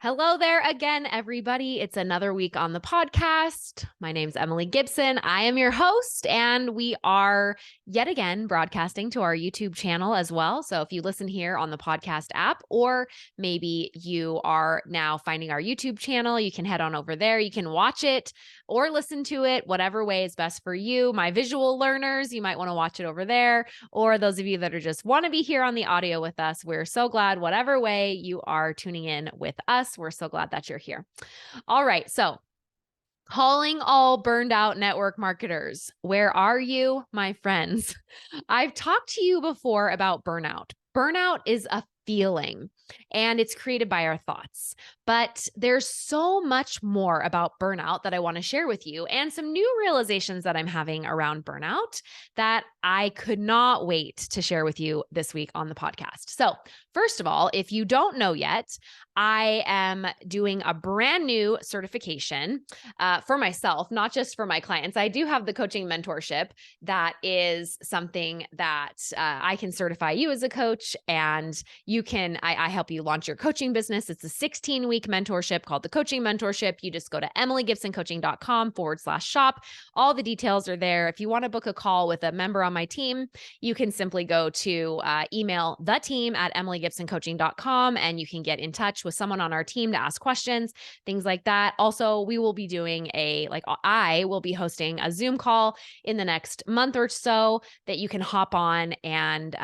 Hello there again, everybody. It's another week on the podcast. My name's Emily Gibson. I am your host, and we are yet again broadcasting to our YouTube channel as well. So if you listen here on the podcast app, or maybe you are now finding our YouTube channel, you can head on over there. You can watch it or listen to it, whatever way is best for you. My visual learners, you might want to watch it over there. Or those of you that are just want to be here on the audio with us, we're so glad whatever way you are tuning in with us. We're so glad that you're here. All right. So, calling all burned out network marketers. Where are you, my friends? I've talked to you before about burnout. Burnout is a feeling and it's created by our thoughts. But there's so much more about burnout that I want to share with you and some new realizations that I'm having around burnout that I could not wait to share with you this week on the podcast. So, first of all, if you don't know yet, I am doing a brand new certification for myself, not just for my clients. I do have the coaching mentorship. That is something that I can certify you as a coach, and you can, I help you launch your coaching business. It's a 16-week mentorship called the Coaching Mentorship. You just go to emilygibsoncoaching.com/shop. All the details are there. If you want to book a call with a member on my team, you can simply go to email the team at emilygibsoncoaching.com, and you can get in touch with someone on our team to ask questions, things like that. Also, we will be doing I will be hosting a Zoom call in the next month or so that you can hop on, and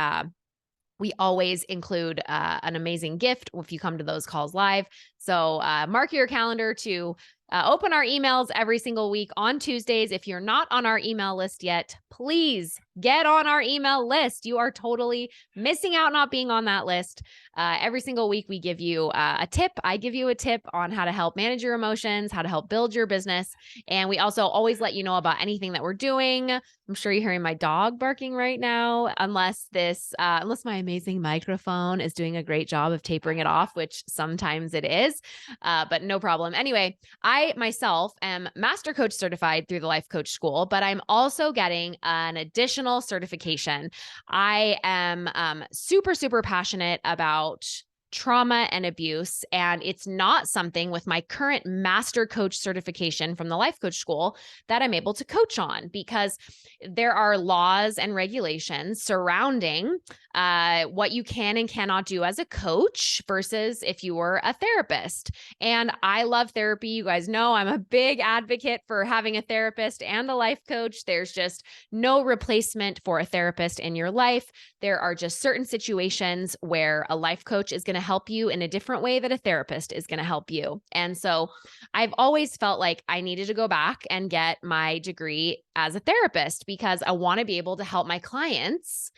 we always include an amazing gift if you come to those calls live. So mark your calendar to open our emails every single week on Tuesdays. If you're not on our email list yet, please get on our email list. You are totally missing out not being on that list. Every single week, we give you a tip. I give you a tip on how to help manage your emotions, how to help build your business. And we also always let you know about anything that we're doing. I'm sure you're hearing my dog barking right now, unless my amazing microphone is doing a great job of tapering it off, which sometimes it is, but no problem. Anyway, I myself am Master Coach certified through the Life Coach School, but I'm also getting an additional certification. I am super, super passionate about trauma and abuse. And it's not something with my current master coach certification from the Life Coach School that I'm able to coach on, because there are laws and regulations surrounding what you can and cannot do as a coach versus if you were a therapist. And I love therapy. You guys know I'm a big advocate for having a therapist and a life coach. There's just no replacement for a therapist in your life. There are just certain situations where a life coach is going to help you in a different way that a therapist is going to help you. And so I've always felt like I needed to go back and get my degree as a therapist, because I want to be able to help my clients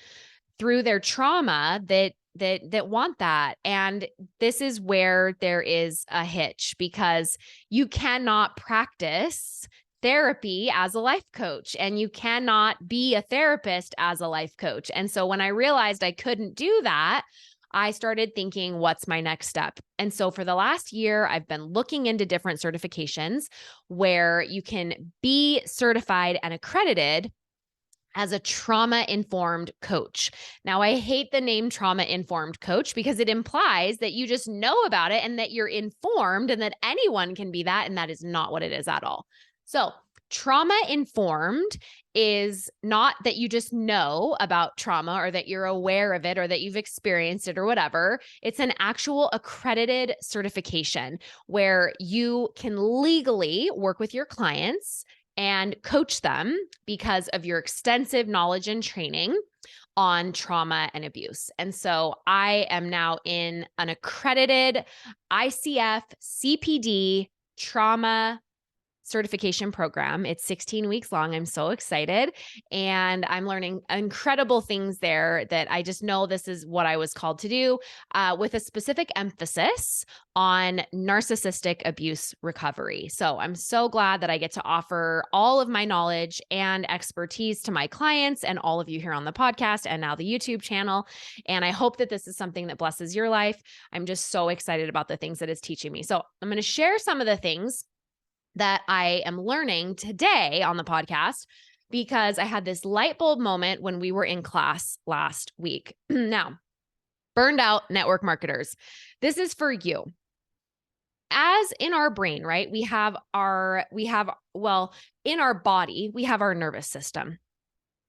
through their trauma that want that. And this is where there is a hitch, because you cannot practice therapy as a life coach, and you cannot be a therapist as a life coach. And so when I realized I couldn't do that, I started thinking, what's my next step? And so for the last year, I've been looking into different certifications where you can be certified and accredited as a trauma-informed coach. Now, I hate the name trauma-informed coach because it implies that you just know about it and that you're informed and that anyone can be that, and that is not what it is at all. So trauma-informed is not that you just know about trauma or that you're aware of it or that you've experienced it or whatever. It's an actual accredited certification where you can legally work with your clients and coach them because of your extensive knowledge and training on trauma and abuse. And so I am now in an accredited ICF CPD trauma certification program. It's 16 weeks long. I'm so excited. And I'm learning incredible things there that I just know this is what I was called to do, with a specific emphasis on narcissistic abuse recovery. So I'm so glad that I get to offer all of my knowledge and expertise to my clients and all of you here on the podcast and now the YouTube channel. And I hope that this is something that blesses your life. I'm just so excited about the things that it's teaching me. So I'm going to share some of the things that I am learning today on the podcast, because I had this light bulb moment when we were in class last week. Now, burned out network marketers, this is for you. as in our brain, right? Well, in our body, we have our nervous system.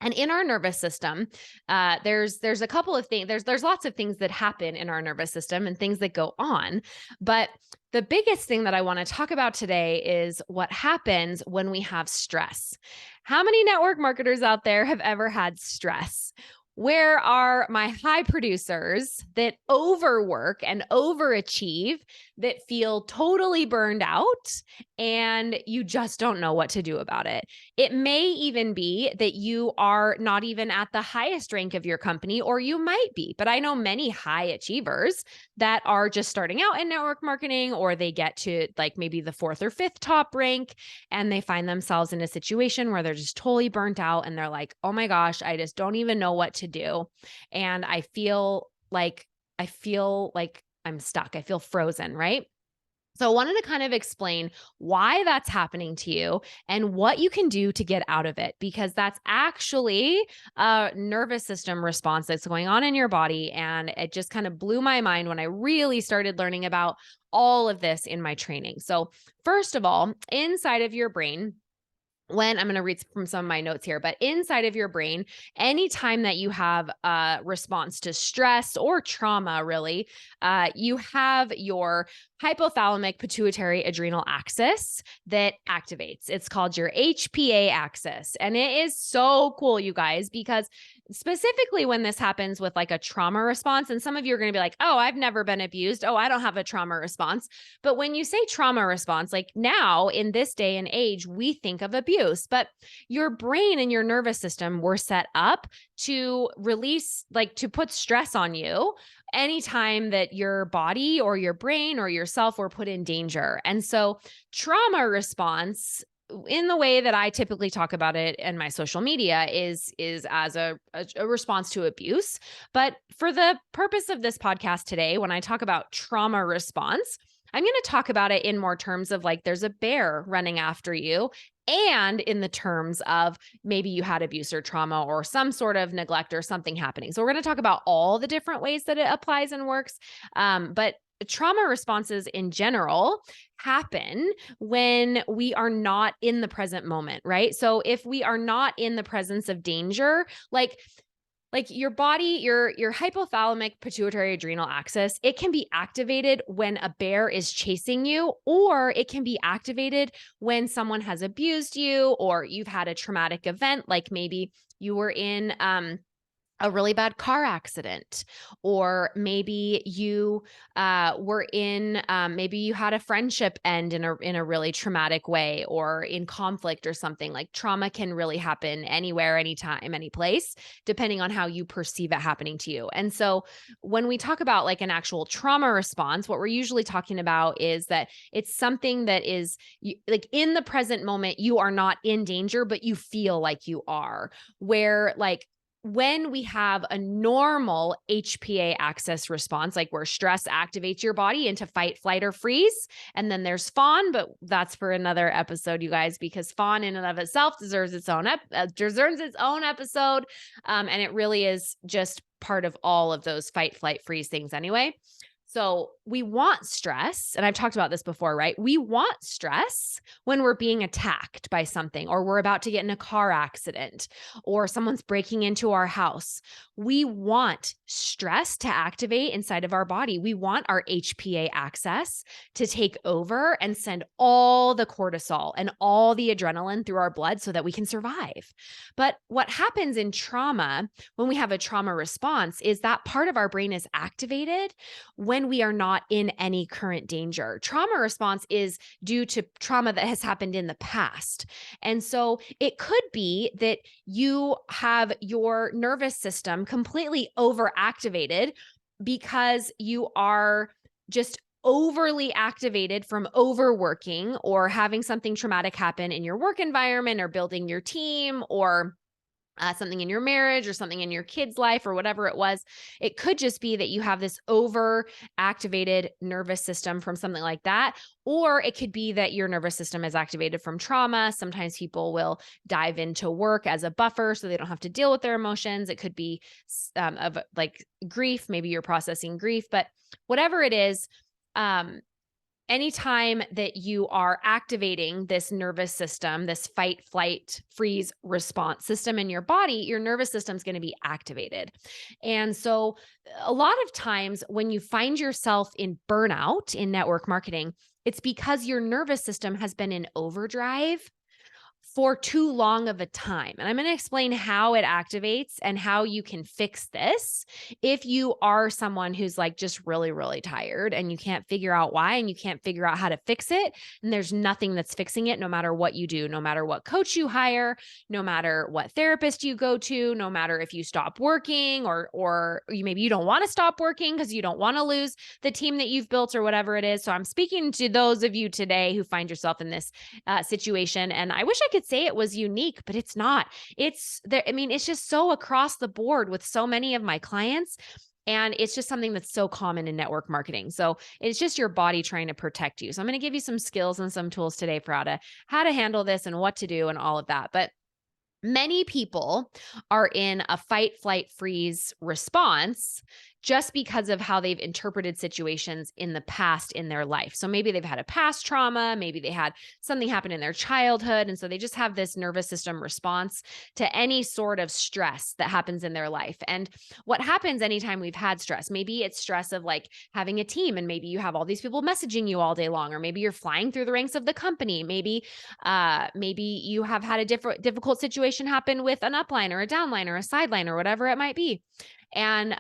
And in our nervous system, there's a couple of things. There's lots of things that happen in our nervous system and things that go on. But the biggest thing that I want to talk about today is what happens when we have stress. How many network marketers out there have ever had stress? Where are my high producers that overwork and overachieve, that feel totally burned out, and you just don't know what to do about it? It may even be that you are not even at the highest rank of your company, or you might be, but I know many high achievers that are just starting out in network marketing, or they get to like maybe the fourth or fifth top rank, and they find themselves in a situation where they're just totally burnt out and they're like, oh my gosh, I just don't even know what to do. And I feel like I'm stuck. I feel frozen, right? So I wanted to kind of explain why that's happening to you and what you can do to get out of it, because that's actually a nervous system response that's going on in your body. And it just kind of blew my mind when I really started learning about all of this in my training. So first of all, inside of your brain, I'm going to read from some of my notes here, but inside of your brain, anytime that you have a response to stress or trauma, really, you have your hypothalamic pituitary adrenal axis that activates. It's called your HPA axis. And it is so cool, you guys, because specifically when this happens with like a trauma response, and some of you are going to be like, oh, I've never been abused. Oh, I don't have a trauma response. But when you say trauma response, like now in this day and age, we think of abuse, but your brain and your nervous system were set up to release, like to put stress on you anytime that your body or your brain or yourself were put in danger. And so trauma response, in the way that I typically talk about it in my social media, is as a response to abuse. But for the purpose of this podcast today, when I talk about trauma response, I'm going to talk about it in more terms of like there's a bear running after you, and in the terms of maybe you had abuse or trauma or some sort of neglect or something happening. So we're going to talk about all the different ways that it applies and works. But trauma responses in general happen when we are not in the present moment, right? So if we are not in the presence of danger, like your body, your hypothalamic pituitary adrenal axis, it can be activated when a bear is chasing you, or it can be activated when someone has abused you, or you've had a traumatic event, like maybe you were in a really bad car accident, or maybe you maybe you had a friendship end in a really traumatic way, or in conflict or something. Like trauma can really happen anywhere, anytime, any place, depending on how you perceive it happening to you. And so when we talk about like an actual trauma response, what we're usually talking about is that it's something that is like in the present moment, you are not in danger, but you feel like you are, where like when we have a normal HPA axis response, like where stress activates your body into fight, flight, or freeze, and then there's fawn, but that's for another episode, you guys, because fawn in and of itself deserves its own episode, and it really is just part of all of those fight, flight, freeze things anyway. So we want stress, and I've talked about this before, right? We want stress when we're being attacked by something, or we're about to get in a car accident, or someone's breaking into our house. We want stress to activate inside of our body. We want our HPA axis to take over and send all the cortisol and all the adrenaline through our blood so that we can survive. But what happens in trauma, when we have a trauma response, is that part of our brain is activated when we are not in any current danger. Trauma response is due to trauma that has happened in the past. And so it could be that you have your nervous system completely overactivated because you are just overly activated from overworking, or having something traumatic happen in your work environment, or building your team, or something in your marriage, or something in your kid's life, or whatever it was. It could just be that you have this overactivated nervous system from something like that. Or it could be that your nervous system is activated from trauma. Sometimes people will dive into work as a buffer so they don't have to deal with their emotions. It could be of like grief. Maybe you're processing grief, but whatever it is, anytime that you are activating this nervous system, this fight, flight, freeze response system in your body, your nervous system is going to be activated. And so, a lot of times when you find yourself in burnout in network marketing, it's because your nervous system has been in overdrive for too long of a time. And I'm going to explain how it activates and how you can fix this if you are someone who's like just really, really tired and you can't figure out why and you can't figure out how to fix it. And there's nothing that's fixing it, no matter what you do, no matter what coach you hire, no matter what therapist you go to, no matter if you stop working or maybe you don't want to stop working because you don't want to lose the team that you've built or whatever it is. So I'm speaking to those of you today who find yourself in this situation. And I wish I could say it was unique, but it's not. It's there. I mean, it's just so across the board with so many of my clients. And it's just something that's so common in network marketing. So it's just your body trying to protect you. So I'm going to give you some skills and some tools today for how to handle this and what to do and all of that. But many people are in a fight, flight, freeze response just because of how they've interpreted situations in the past in their life. So maybe they've had a past trauma, maybe they had something happen in their childhood. And so they just have this nervous system response to any sort of stress that happens in their life. And what happens anytime we've had stress, maybe it's stress of like having a team and maybe you have all these people messaging you all day long, or maybe you're flying through the ranks of the company. Maybe you have had a difficult situation happen with an upline or a downline or a sideline or whatever it might be. And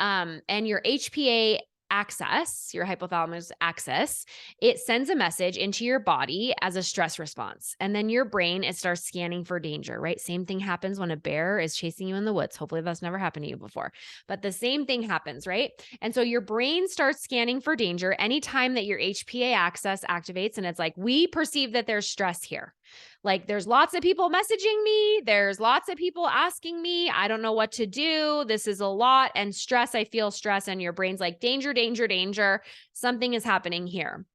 your HPA axis, your hypothalamus axis, it sends a message into your body as a stress response. And then your brain, it starts scanning for danger, right? Same thing happens when a bear is chasing you in the woods. Hopefully that's never happened to you before, but the same thing happens, right? And so your brain starts scanning for danger anytime that your HPA axis activates. And it's like, we perceive that there's stress here. Like there's lots of people messaging me. There's lots of people asking me. I don't know what to do. This is a lot. And stress, I feel stress. And your brain's like, danger, danger, danger. Something is happening here.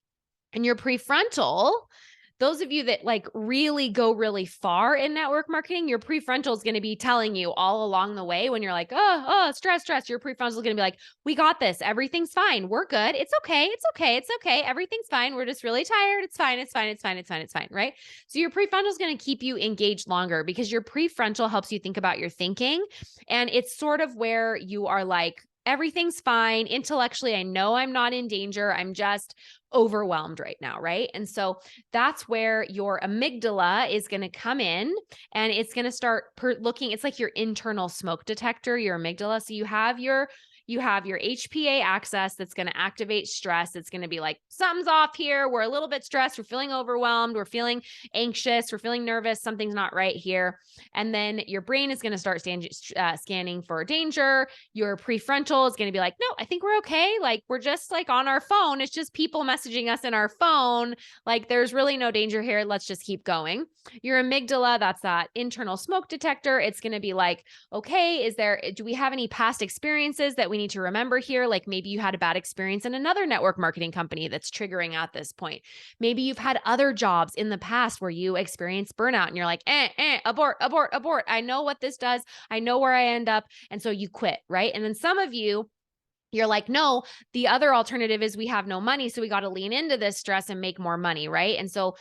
And your prefrontal, those of you that like really go really far in network marketing, your prefrontal is going to be telling you all along the way when you're like, stress. Your prefrontal is going to be like, we got this. Everything's fine. We're good. It's okay. It's okay. It's okay. Everything's fine. We're just really tired. It's fine. It's fine. It's fine. It's fine. It's fine. Right. So your prefrontal is going to keep you engaged longer because your prefrontal helps you think about your thinking. And it's sort of where you are like, everything's fine. Intellectually, I know I'm not in danger. I'm just overwhelmed right now, right? And so that's where your amygdala is going to come in and it's going to start looking. It's like your internal smoke detector, your amygdala. So you have your HPA axis that's going to activate stress. It's going to be like, something's off here. We're a little bit stressed. We're feeling overwhelmed. We're feeling anxious. We're feeling nervous. Something's not right here. And then your brain is going to start scanning for danger. Your prefrontal is going to be like, no, I think we're okay. Like we're just like on our phone. It's just people messaging us in our phone. Like there's really no danger here. Let's just keep going. Your amygdala, that's that internal smoke detector. It's going to be like, okay, do we have any past experiences that we need to remember here? Like maybe you had a bad experience in another network marketing company that's triggering at this point. Maybe you've had other jobs in the past where you experienced burnout and you're like, abort. I know what this does. I know where I end up. And so you quit, right? And then some of you, you're like, no, the other alternative is we have no money. So we got to lean into this stress and make more money. Right. And so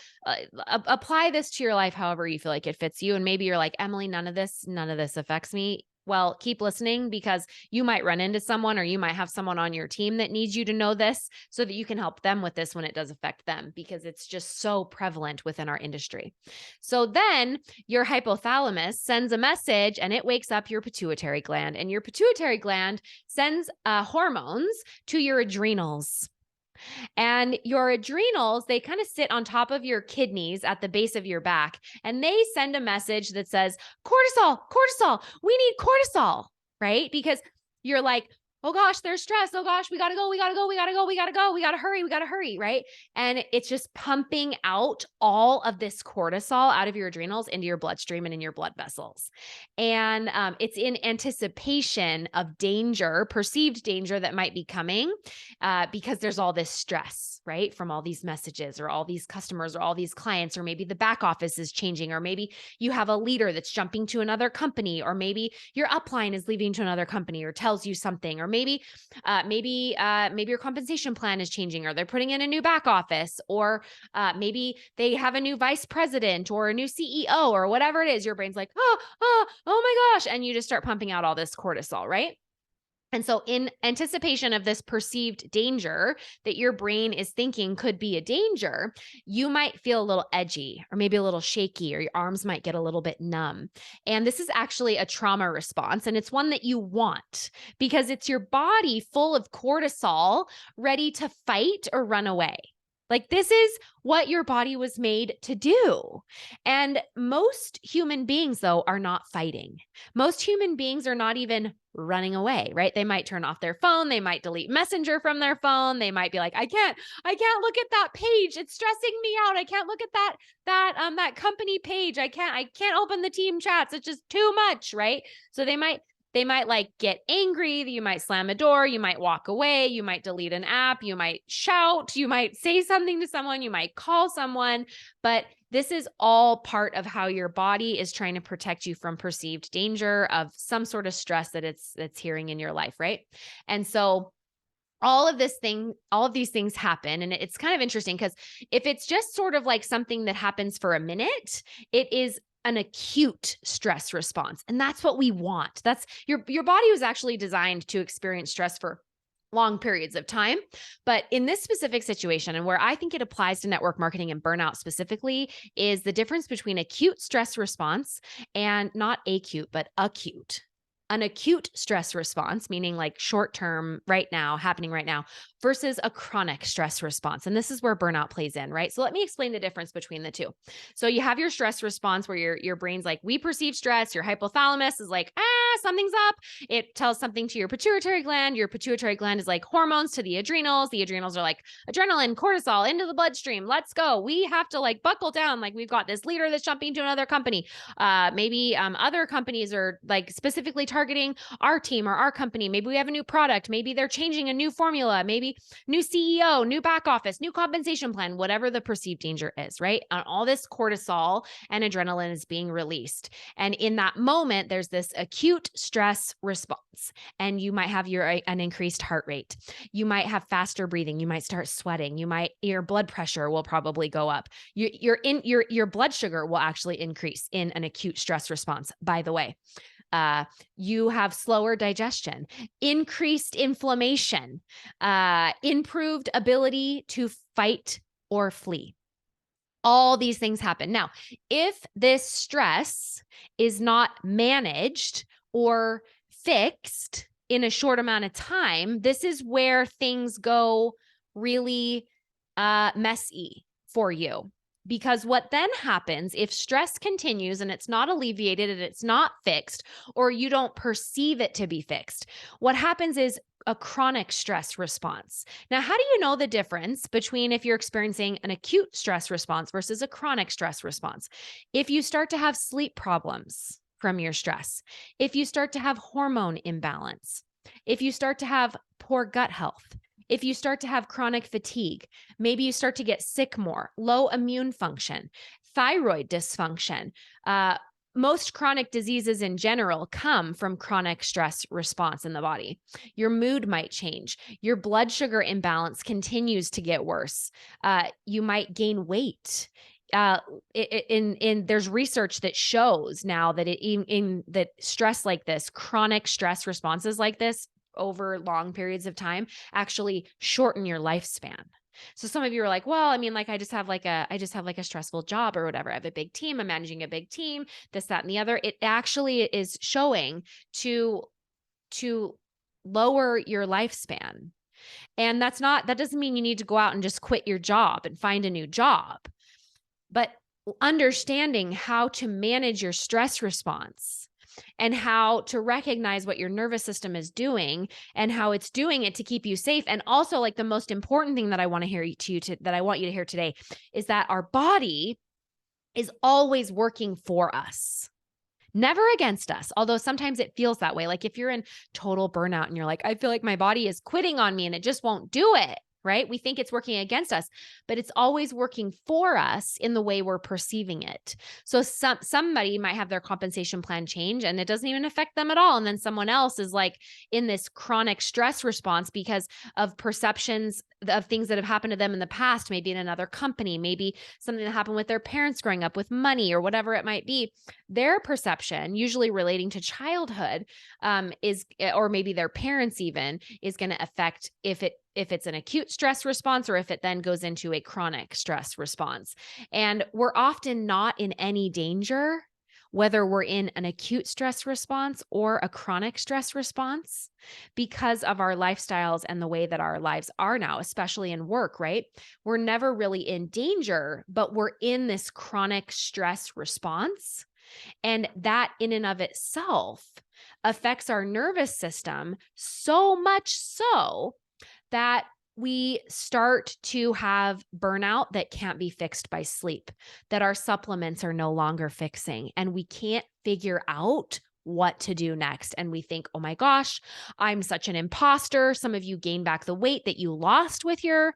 apply this to your life, however you feel like it fits you. And maybe you're like, Emily, none of this affects me. Well, keep listening because you might run into someone or you might have someone on your team that needs you to know this so that you can help them with this when it does affect them because it's just so prevalent within our industry. So then your hypothalamus sends a message and it wakes up your pituitary gland, and your pituitary gland sends hormones to your adrenals. And your adrenals, they kind of sit on top of your kidneys at the base of your back, and they send a message that says, cortisol, we need cortisol, right? Because you're like, oh gosh, there's stress. Oh gosh, we got to hurry, right? And it's just pumping out all of this cortisol out of your adrenals into your bloodstream and in your blood vessels. And it's in anticipation of danger, perceived danger that might be coming because there's all this stress, right? From all these messages or all these customers or all these clients, or maybe the back office is changing, or maybe you have a leader that's jumping to another company, or maybe your upline is leaving to another company or tells you something, or maybe your compensation plan is changing, or they're putting in a new back office, or maybe they have a new vice president or a new CEO or whatever it is. Your brain's like, oh my gosh. And you just start pumping out all this cortisol, right? And so in anticipation of this perceived danger that your brain is thinking could be a danger, you might feel a little edgy or maybe a little shaky, or your arms might get a little bit numb. And this is actually a trauma response. And it's one that you want because it's your body full of cortisol ready to fight or run away. Like, this is what your body was made to do. And most human beings, though, are not fighting. Most human beings are not even running away, right? They might turn off their phone. They might delete Messenger from their phone. They might be like, I can't look at that page. It's stressing me out. I can't look at that company page. I can't open the team chats. It's just too much, right? So they might like get angry. You might slam a door. You might walk away. You might delete an app. You might shout. You might say something to someone. You might call someone. But this is all part of how your body is trying to protect you from perceived danger of some sort of stress that it's hearing in your life, right? And so all of these things happen. And it's kind of interesting because if it's just sort of like something that happens for a minute, it is an acute stress response. And that's what we want. That's your body was actually designed to experience stress for long periods of time. But in this specific situation, and where I think it applies to network marketing and burnout specifically, is the difference between acute stress response and not acute, but acute. An acute stress response, meaning like short-term, right now, happening right now, versus a chronic stress response. And this is where burnout plays in, right? So let me explain the difference between the two. So you have your stress response where your brain's like, we perceive stress. Your hypothalamus is like, something's up. It tells something to your pituitary gland. Your pituitary gland is like hormones to the adrenals. The adrenals are like adrenaline, cortisol into the bloodstream. Let's go. We have to like buckle down. Like, we've got this leader that's jumping to another company. Maybe other companies are like specifically targeting our team or our company. Maybe we have a new product. Maybe they're changing a new formula. Maybe new CEO, new back office, new compensation plan, whatever the perceived danger is, right? And all this cortisol and adrenaline is being released. And in that moment, there's this acute stress response. And you might have an increased heart rate. You might have faster breathing. You might start sweating. Your blood pressure will probably go up. Your blood sugar will actually increase in an acute stress response, by the way. You have slower digestion, increased inflammation, improved ability to fight or flee. All these things happen. Now, if this stress is not managed or fixed in a short amount of time, this is where things go really messy for you. Because what then happens if stress continues and it's not alleviated and it's not fixed, or you don't perceive it to be fixed, what happens is a chronic stress response. Now, how do you know the difference between if you're experiencing an acute stress response versus a chronic stress response? If you start to have sleep problems from your stress, if you start to have hormone imbalance, if you start to have poor gut health, if you start to have chronic fatigue, maybe you start to get sick more, low immune function, thyroid dysfunction. Most chronic diseases in general come from chronic stress response in the body. Your mood might change. Your blood sugar imbalance continues to get worse. You might gain weight. There's research that shows now that that stress like this, chronic stress responses like this, over long periods of time actually shorten your lifespan. So some of you are like, well, I mean, like, I just have like a stressful job or whatever. I have a big team. I'm managing a big team, this, that, and the other. It actually is showing to lower your lifespan. And that doesn't mean you need to go out and just quit your job and find a new job, but understanding how to manage your stress response and how to recognize what your nervous system is doing and how it's doing it to keep you safe. And also, like, the most important thing that I want you to hear today is that our body is always working for us, never against us. Although sometimes it feels that way. Like if you're in total burnout and you're like, I feel like my body is quitting on me and it just won't do it. right? We think it's working against us, but it's always working for us in the way we're perceiving it. So somebody might have their compensation plan change and it doesn't even affect them at all. And then someone else is like in this chronic stress response because of perceptions of things that have happened to them in the past, maybe in another company, maybe something that happened with their parents growing up with money or whatever it might be. Their perception, usually relating to childhood, or maybe their parents even, is going to affect if it's an acute stress response or if it then goes into a chronic stress response. And we're often not in any danger, whether we're in an acute stress response or a chronic stress response, because of our lifestyles and the way that our lives are now, especially in work, right? We're never really in danger, but we're in this chronic stress response. And that in and of itself affects our nervous system so much so that we start to have burnout that can't be fixed by sleep, that our supplements are no longer fixing, and we can't figure out what to do next. And we think, oh my gosh, I'm such an imposter. Some of you gain back the weight that you lost with your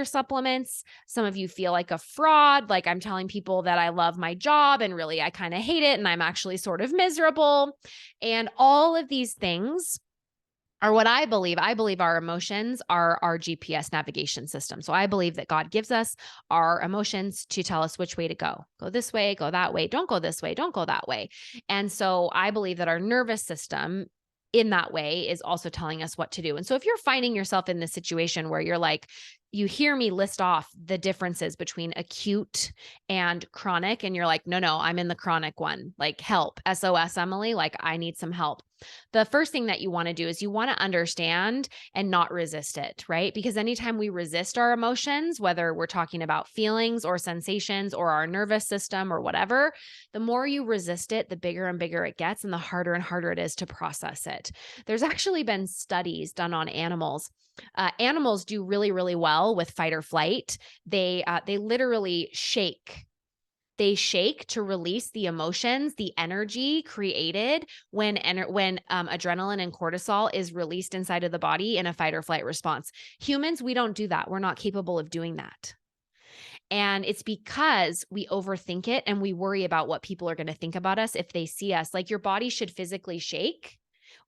supplements. Some of you feel like a fraud. Like I'm telling people that I love my job and really I kind of hate it. And I'm actually sort of miserable. And all of these things are what I believe. I believe our emotions are our GPS navigation system. So I believe that God gives us our emotions to tell us which way to go. Go this way, go that way. Don't go this way, don't go that way. And so I believe that our nervous system in that way is also telling us what to do. And so if you're finding yourself in this situation where you're like, you hear me list off the differences between acute and chronic, and you're like, no, I'm in the chronic one, like help, SOS, Emily, like I need some help. The first thing that you want to do is you want to understand and not resist it, right? Because anytime we resist our emotions, whether we're talking about feelings or sensations or our nervous system or whatever, the more you resist it, the bigger and bigger it gets and the harder and harder it is to process it. There's actually been studies done on animals. Animals do really, really well with fight or flight. They literally shake. They shake to release the emotions, the energy created when adrenaline and cortisol is released inside of the body in a fight or flight response. Humans, we don't do that. We're not capable of doing that. And it's because we overthink it and we worry about what people are going to think about us if they see us. Like your body should physically shake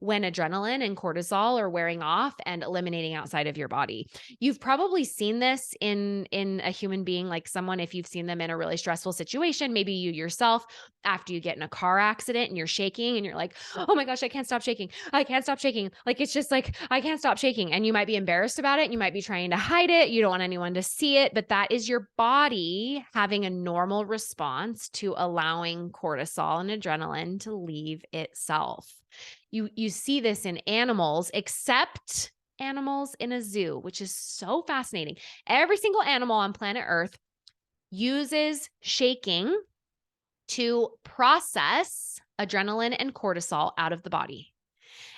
when adrenaline and cortisol are wearing off and eliminating outside of your body. You've probably seen this in a human being, like someone, if you've seen them in a really stressful situation, maybe you yourself, after you get in a car accident and you're shaking and you're like, oh my gosh, I can't stop shaking. I can't stop shaking. Like, it's just like, I can't stop shaking. And you might be embarrassed about it. You might be trying to hide it. You don't want anyone to see it, but that is your body having a normal response to allowing cortisol and adrenaline to leave itself. You see this in animals, except animals in a zoo, which is so fascinating. Every single animal on planet Earth uses shaking to process adrenaline and cortisol out of the body.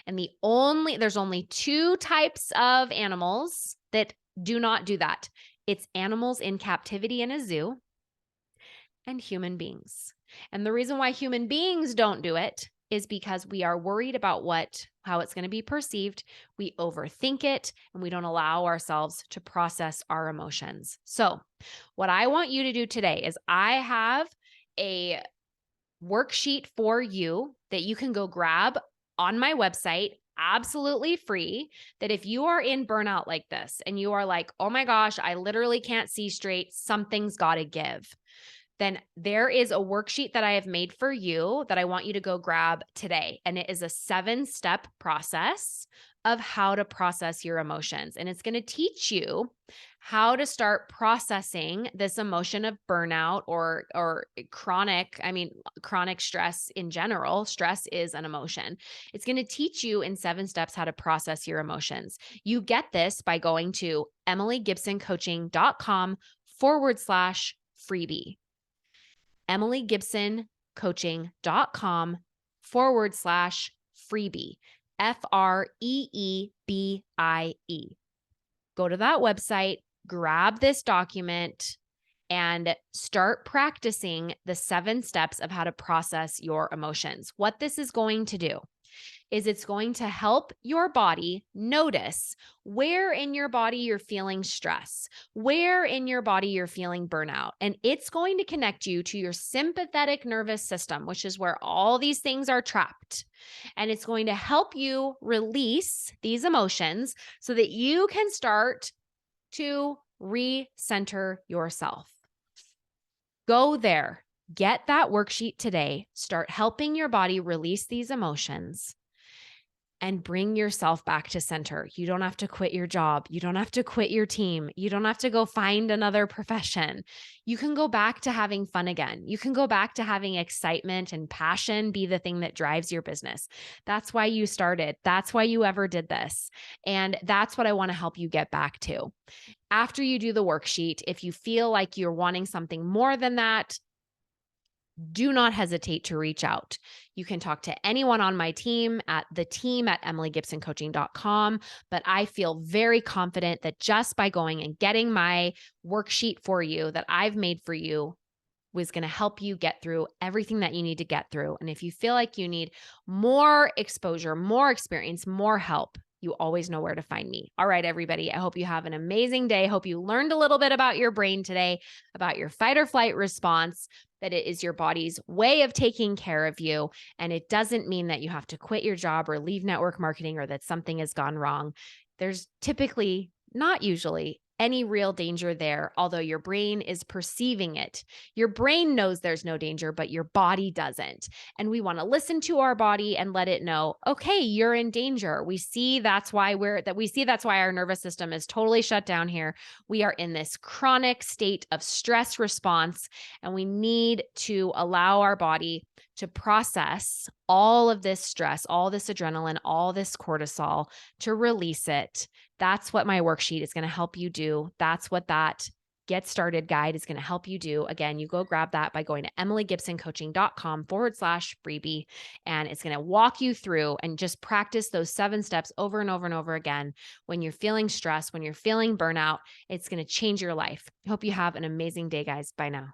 And there's only two types of animals that do not do that. It's animals in captivity in a zoo and human beings. And the reason why human beings don't do it is because we are worried about how it's going to be perceived. We overthink it and we don't allow ourselves to process our emotions. So what I want you to do today is I have a worksheet for you that you can go grab on my website, absolutely free, that if you are in burnout like this and you are like, oh my gosh, I literally can't see straight, something's got to give, then there is a worksheet that I have made for you that I want you to go grab today. And it is a 7-step process of how to process your emotions. And it's going to teach you how to start processing this emotion of burnout or chronic stress in general. Stress is an emotion. It's going to teach you in 7 steps how to process your emotions. You get this by going to emilygibsoncoaching.com/freebie. emilygibsoncoaching.com/freebie. FREEBIE. Go to that website, grab this document, and start practicing the 7 steps of how to process your emotions. What this is going to do is it's going to help your body notice where in your body you're feeling stress, where in your body you're feeling burnout. And it's going to connect you to your sympathetic nervous system, which is where all these things are trapped. And it's going to help you release these emotions so that you can start to recenter yourself. Go there, get that worksheet today, start helping your body release these emotions and bring yourself back to center. You don't have to quit your job. You don't have to quit your team. You don't have to go find another profession. You can go back to having fun again. You can go back to having excitement and passion be the thing that drives your business. That's why you started. That's why you ever did this. And that's what I want to help you get back to. After you do the worksheet, if you feel like you're wanting something more than that, do not hesitate to reach out. You can talk to anyone on my team at theteam@emilygibsoncoaching.com. But I feel very confident that just by going and getting my worksheet for you that I've made for you was going to help you get through everything that you need to get through. And if you feel like you need more exposure, more experience, more help, you always know where to find me. All right, everybody. I hope you have an amazing day. I hope you learned a little bit about your brain today, about your fight or flight response, that it is your body's way of taking care of you. And it doesn't mean that you have to quit your job or leave network marketing or that something has gone wrong. There's typically, not usually, any real danger there, although your brain is perceiving it. Your brain knows there's no danger, but your body doesn't. And we want to listen to our body and let it know, okay, you're in danger. We see that's why our nervous system is totally shut down here. We are in this chronic state of stress response, and we need to allow our body to process all of this stress, all this adrenaline, all this cortisol, to release it. That's what my worksheet is going to help you do. That's what that Get Started guide is going to help you do. Again, you go grab that by going to emilygibsoncoaching.com/freebie. And it's going to walk you through and just practice those 7 steps over and over and over again. When you're feeling stressed, when you're feeling burnout, it's going to change your life. I hope you have an amazing day, guys. Bye now.